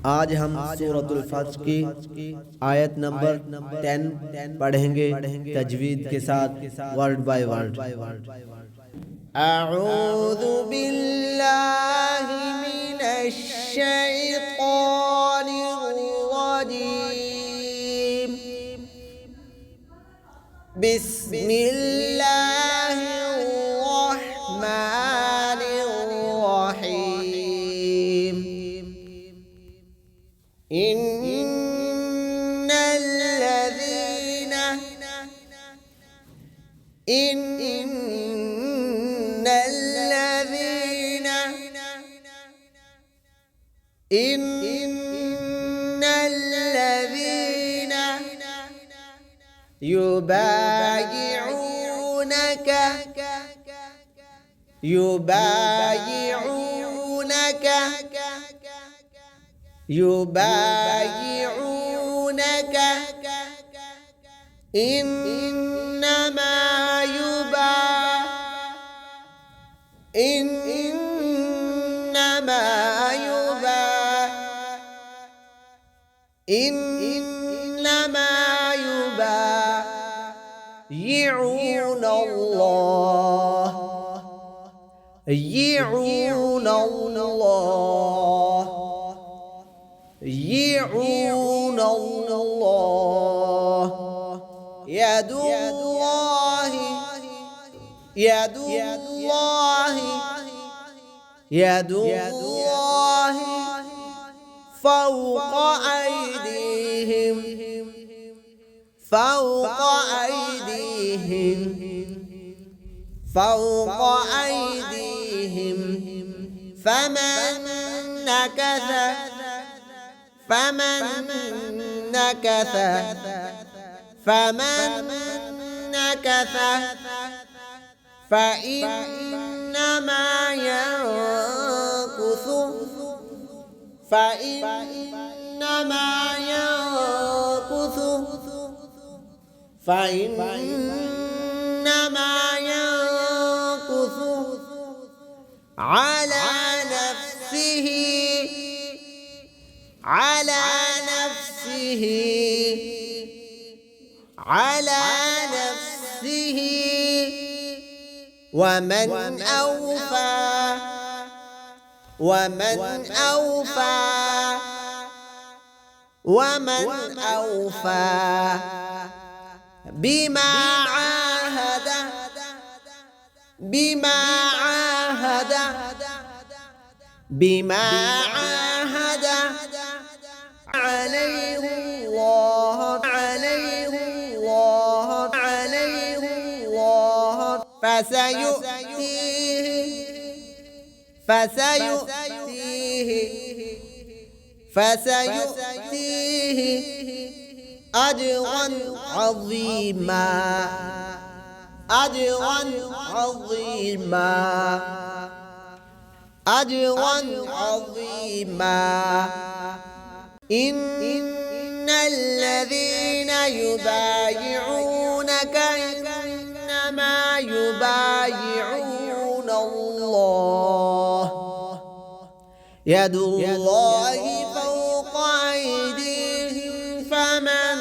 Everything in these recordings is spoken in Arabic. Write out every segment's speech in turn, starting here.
आज हम सूरतुल फज्र की आयत नंबर 10 पढ़ेंगे तजवीद के साथ वर्ड बाय वर्ड। अऊज़ु बिल्लाहि मिनश शैतानिर रजीम। बिस्मिल्लाहिर रहमानिर रहीम। इन्नल्लज़ीन يبايعونك إنما يبايعون الله يعون الله يد الله فوق أيديهم فمن نكث فإنما ينكث على نفسه ومن أوفى بما عاهد عليه الله فسيؤتيه أجرا عظيما إن الذين يبايعونك إنما يبايعون الله يد الله فوق أيديهم فمن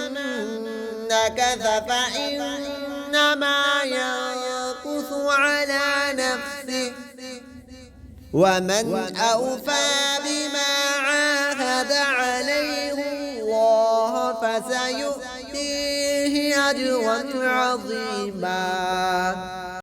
نكث فإنما ينكث على نفسه ومن أوفى بما عاهد عليه الله فسيؤتيه أجرا عظيما.